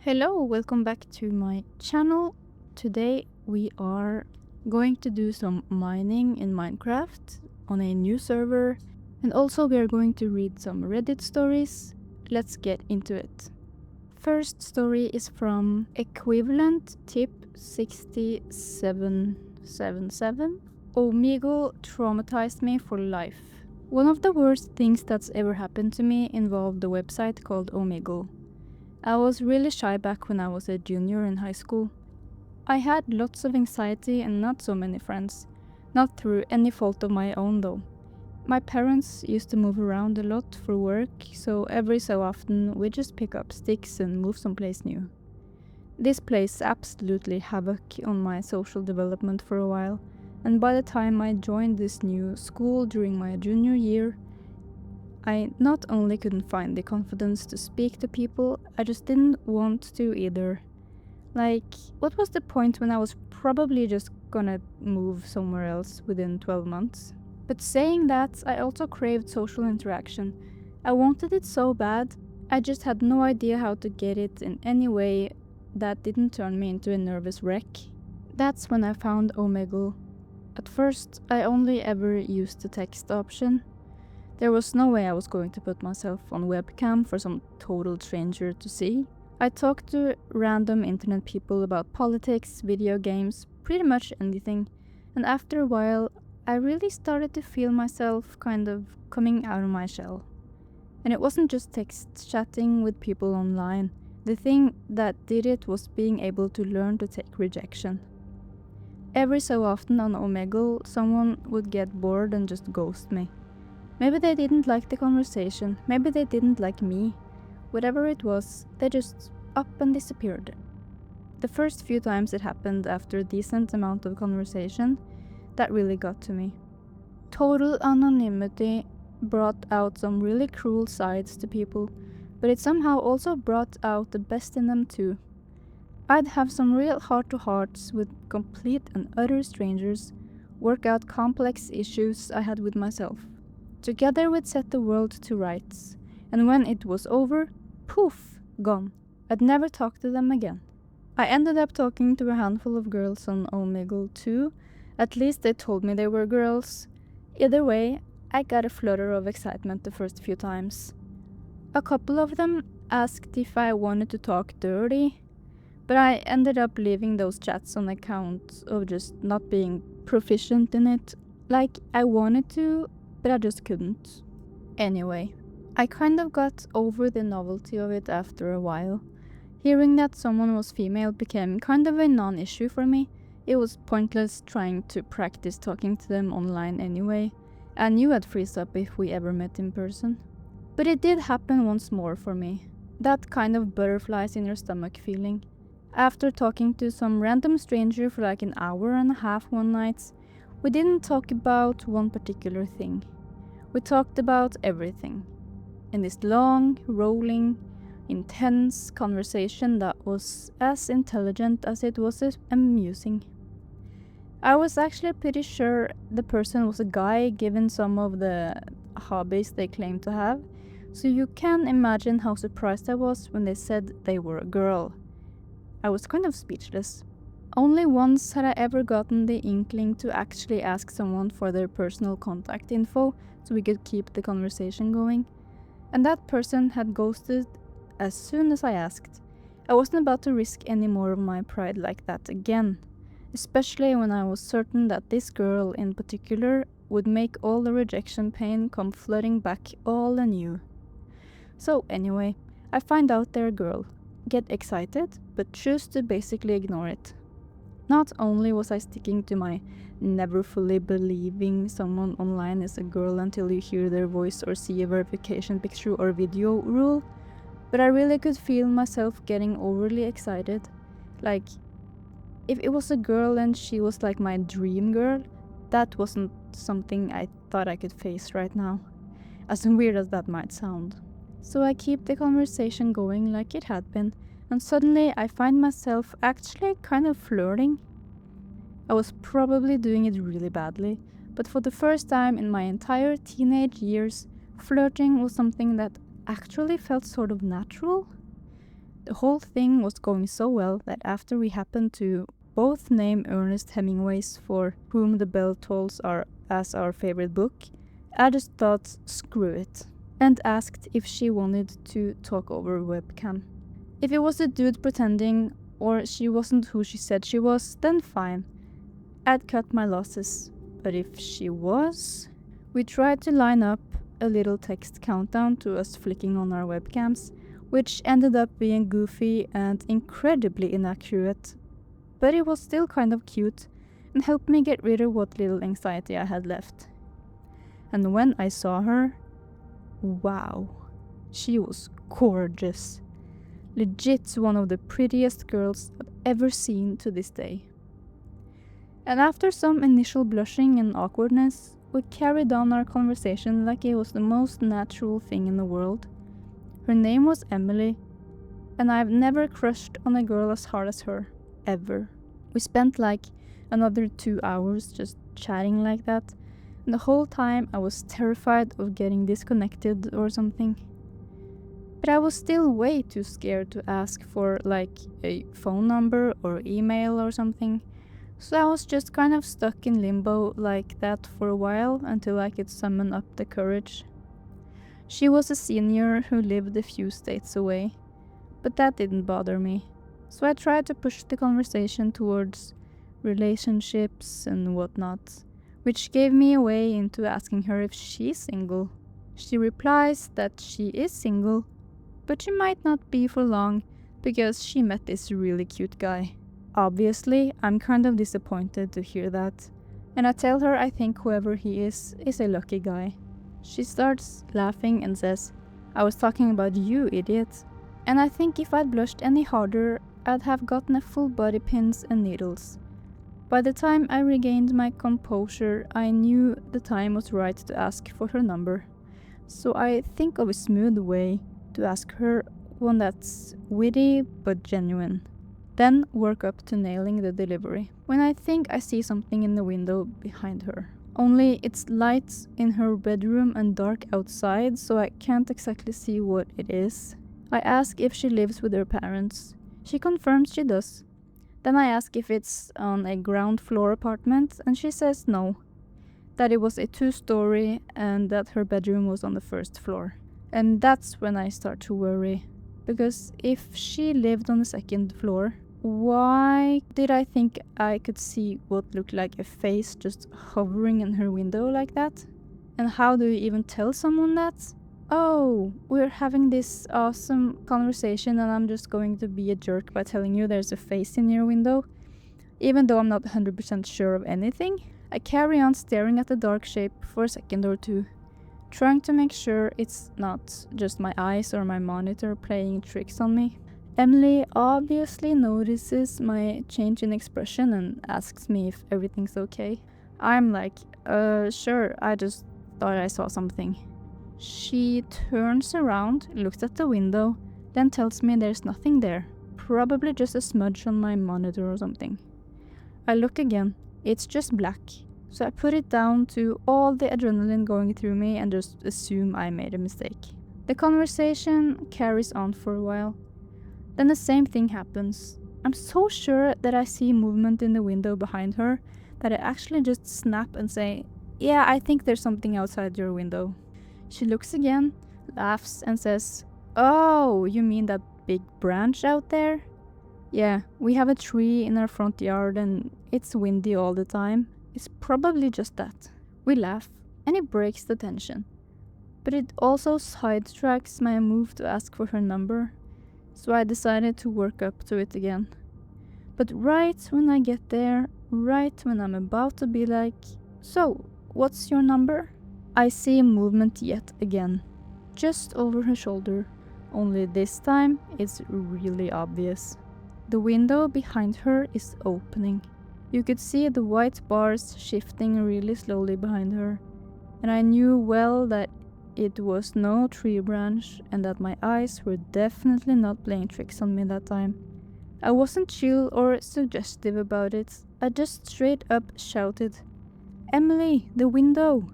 Hello, welcome back to my channel. Today we are going to do some mining in Minecraft on a new server, and also we are going to read some Reddit stories. Let's get into it. First story is from equivalent tip 6777. Omegle traumatized me for life. One of the worst things that's ever happened to me involved a website called Omegle. I was really shy back when I was a junior in high school. I had lots of anxiety and not so many friends. Not through any fault of my own though. My parents used to move around a lot for work, so every so often we just pick up sticks and move someplace new. This plays absolutely havoc on my social development for a while, and by the time I joined this new school during my junior year, I not only couldn't find the confidence to speak to people, I just didn't want to either. Like, what was the point when I was probably just gonna move somewhere else within 12 months? But saying that, I also craved social interaction. I wanted it so bad, I just had no idea how to get it in any way that didn't turn me into a nervous wreck. That's when I found Omegle. At first, I only ever used the text option. There was no way I was going to put myself on webcam for some total stranger to see. I talked to random internet people about politics, video games, pretty much anything, and after a while I really started to feel myself kind of coming out of my shell. And it wasn't just text chatting with people online. The thing that did it was being able to learn to take rejection. Every so often on Omegle, someone would get bored and just ghost me. Maybe they didn't like the conversation, maybe they didn't like me. Whatever it was, they just up and disappeared. The first few times it happened after a decent amount of conversation, that really got to me. Total anonymity brought out some really cruel sides to people, but it somehow also brought out the best in them too. I'd have some real heart-to-hearts with complete and utter strangers, work out complex issues I had with myself. Together we'd set the world to rights, and when it was over, poof, gone. I'd never talk to them again. I ended up talking to a handful of girls on Omegle too. At least they told me they were girls. Either way, I got a flutter of excitement the first few times. A couple of them asked if I wanted to talk dirty, but I ended up leaving those chats on account of just not being proficient in it. Like, I wanted to, but I just couldn't. Anyway, I kind of got over the novelty of it after a while. Hearing that someone was female became kind of a non-issue for me. It was pointless trying to practice talking to them online anyway. I knew I'd freeze up if we ever met in person. But it did happen once more for me. That kind of butterflies in your stomach feeling. After talking to some random stranger for like an hour and a half one night, we didn't talk about one particular thing. We talked about everything. In this long, rolling, intense conversation that was as intelligent as it was amusing. I was actually pretty sure the person was a guy given some of the hobbies they claimed to have, so you can imagine how surprised I was when they said they were a girl. I was kind of speechless. Only once had I ever gotten the inkling to actually ask someone for their personal contact info so we could keep the conversation going, and that person had ghosted as soon as I asked. I wasn't about to risk any more of my pride like that again, especially when I was certain that this girl in particular would make all the rejection pain come flooding back all anew. So anyway, I find out they're a girl, get excited, but choose to basically ignore it. Not only was I sticking to my never fully believing someone online is a girl until you hear their voice or see a verification picture or video rule, but I really could feel myself getting overly excited. Like, if it was a girl and she was like my dream girl, that wasn't something I thought I could face right now, as weird as that might sound. So I keep the conversation going like it had been, and suddenly I find myself actually kind of flirting. I was probably doing it really badly, but for the first time in my entire teenage years, flirting was something that actually felt sort of natural. The whole thing was going so well that after we happened to both name Ernest Hemingway's For Whom the Bell Tolls as our favorite book, I just thought screw it, and asked if she wanted to talk over webcam. If it was a dude pretending or she wasn't who she said she was, then fine. I'd cut my losses. But if she was... We tried to line up a little text countdown to us flicking on our webcams, which ended up being goofy and incredibly inaccurate. But it was still kind of cute and helped me get rid of what little anxiety I had left. And when I saw her, wow, she was gorgeous. Legit one of the prettiest girls I've ever seen to this day. And after some initial blushing and awkwardness, we carried on our conversation like it was the most natural thing in the world. Her name was Emily, and I've never crushed on a girl as hard as her, ever. We spent like another 2 hours just chatting like that, and the whole time I was terrified of getting disconnected or something. But I was still way too scared to ask for like a phone number or email or something. So I was just kind of stuck in limbo like that for a while until I could summon up the courage. She was a senior who lived a few states away, but that didn't bother me. So I tried to push the conversation towards relationships and whatnot, which gave me a way into asking her if she's single. She replies that she is single, but she might not be for long because she met this really cute guy. Obviously, I'm kind of disappointed to hear that, and I tell her I think whoever he is a lucky guy. She starts laughing and says, "I was talking about you, idiot." And I think if I'd blushed any harder, I'd have gotten a full body pins and needles. By the time I regained my composure, I knew the time was right to ask for her number. So I think of a smooth way to ask her, one that's witty but genuine. Then work up to nailing the delivery. When I think I see something in the window behind her. Only it's light in her bedroom and dark outside, so I can't exactly see what it is. I ask if she lives with her parents. She confirms she does. Then I ask if it's on a ground floor apartment, and she says no. That it was a 2-story and that her bedroom was on the 1st floor. And that's when I start to worry. Because if she lived on the 2nd floor, why did I think I could see what looked like a face just hovering in her window like that? And how do you even tell someone that? Oh, we're having this awesome conversation and I'm just going to be a jerk by telling you there's a face in your window. Even though I'm not 100% sure of anything, I carry on staring at the dark shape for a second or two, trying to make sure it's not just my eyes or my monitor playing tricks on me. Emily obviously notices my change in expression and asks me if everything's okay. I'm like, sure, I just thought I saw something. She turns around, looks at the window, then tells me there's nothing there. Probably just a smudge on my monitor or something. I look again, it's just black. So I put it down to all the adrenaline going through me and just assume I made a mistake. The conversation carries on for a while. Then the same thing happens. I'm so sure that I see movement in the window behind her that I actually just snap and say, "Yeah, I think there's something outside your window." She looks again, laughs and says, "Oh, you mean that big branch out there? Yeah, we have a tree in our front yard and it's windy all the time. It's probably just that." We laugh and it breaks the tension. But it also sidetracks my move to ask for her number. So I decided to work up to it again. But right when I get there, right when I'm about to be like, "So, what's your number?" I see movement yet again, just over her shoulder, only this time it's really obvious. The window behind her is opening. You could see the white bars shifting really slowly behind her, and I knew well that it was no tree branch and that my eyes were definitely not playing tricks on me that time. I wasn't chill or suggestive about it. I just straight up shouted, "Emily, the window!"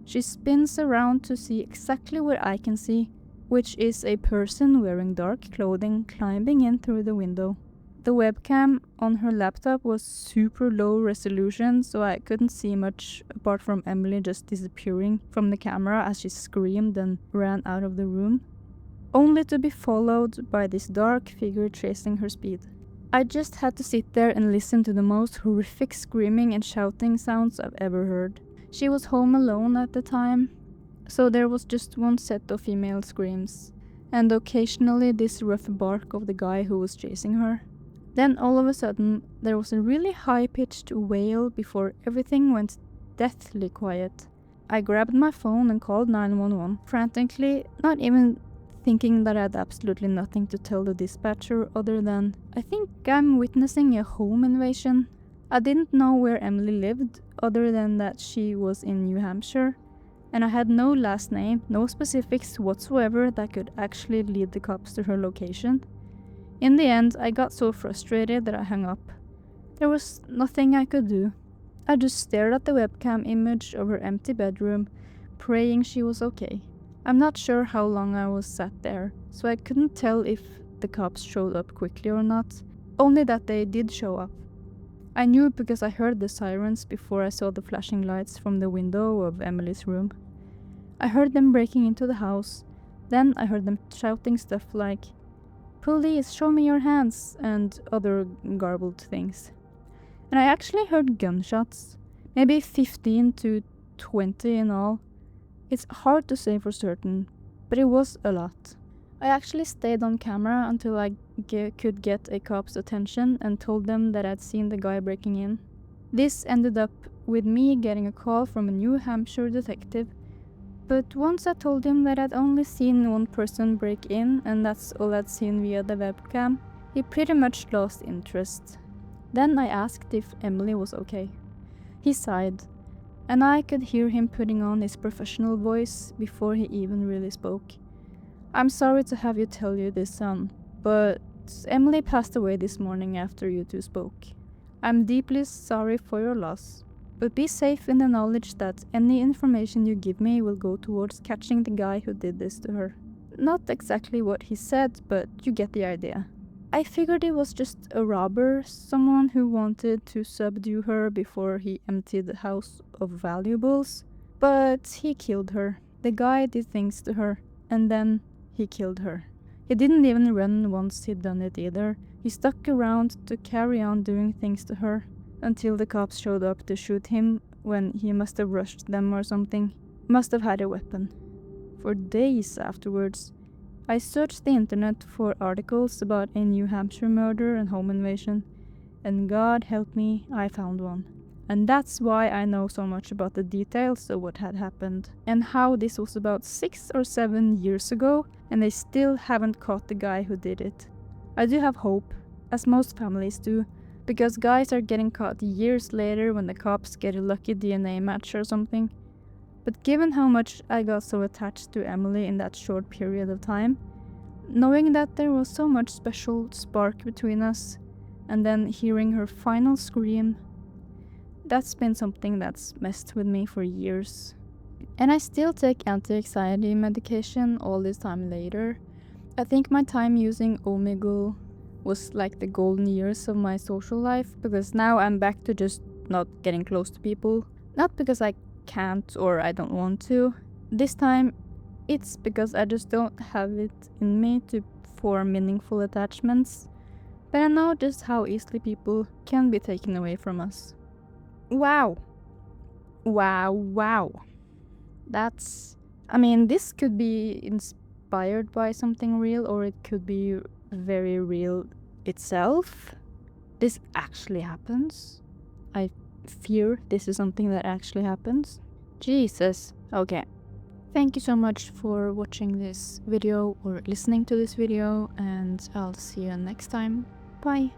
She spins around to see exactly what I can see, which is a person wearing dark clothing climbing in through the window. The webcam on her laptop was super low resolution, so I couldn't see much apart from Emily just disappearing from the camera as she screamed and ran out of the room, only to be followed by this dark figure chasing her speed. I just had to sit there and listen to the most horrific screaming and shouting sounds I've ever heard. She was home alone at the time, so there was just one set of female screams, and occasionally this rough bark of the guy who was chasing her. Then all of a sudden, there was a really high-pitched wail before everything went deathly quiet. I grabbed my phone and called 911, frantically, not even thinking that I had absolutely nothing to tell the dispatcher other than, I think I'm witnessing a home invasion. I didn't know where Emily lived, other than that she was in New Hampshire, and I had no last name, no specifics whatsoever that could actually lead the cops to her location. In the end, I got so frustrated that I hung up. There was nothing I could do. I just stared at the webcam image of her empty bedroom, praying she was okay. I'm not sure how long I was sat there, so I couldn't tell if the cops showed up quickly or not, only that they did show up. I knew because I heard the sirens before I saw the flashing lights from the window of Emily's room. I heard them breaking into the house, then I heard them shouting stuff like, "Police, show me your hands," and other garbled things. And I actually heard gunshots, maybe 15 to 20 in all. It's hard to say for certain, but it was a lot. I actually stayed on camera until I could get a cop's attention and told them that I'd seen the guy breaking in. This ended up with me getting a call from a New Hampshire detective, but once I told him that I'd only seen one person break in and that's all I'd seen via the webcam, he pretty much lost interest. Then I asked if Emily was okay. He sighed, and I could hear him putting on his professional voice before he even really spoke. "I'm sorry to have you tell you this, son, but Emily passed away this morning after you two spoke. I'm deeply sorry for your loss. But be safe in the knowledge that any information you give me will go towards catching the guy who did this to her." Not exactly what he said, but you get the idea. I figured it was just a robber, someone who wanted to subdue her before he emptied the house of valuables. But he killed her. The guy did things to her, and then he killed her. He didn't even run once he'd done it either. He stuck around to carry on doing things to her, until the cops showed up to shoot him when he must have rushed them or something. Must have had a weapon. For days afterwards, I searched the internet for articles about a New Hampshire murder and home invasion, and God help me, I found one. And that's why I know so much about the details of what had happened, and how this was about 6 or 7 years ago, and they still haven't caught the guy who did it. I do have hope, as most families do, because guys are getting caught years later when the cops get a lucky DNA match or something. But given how much I got so attached to Emily in that short period of time, knowing that there was so much special spark between us, and then hearing her final scream, that's been something that's messed with me for years. And I still take anti-anxiety medication all this time later. I think my time using Omegle was like the golden years of my social life, because now I'm back to just not getting close to people. Not because I can't or I don't want to. This time, it's because I just don't have it in me to form meaningful attachments. But I know just how easily people can be taken away from us. Wow. Wow. This could be inspired by something real, or it could be very real itself. This actually happens. I fear this is something that actually happens. Jesus. Okay. Thank you so much for watching this video or listening to this video, and I'll see you next time. Bye.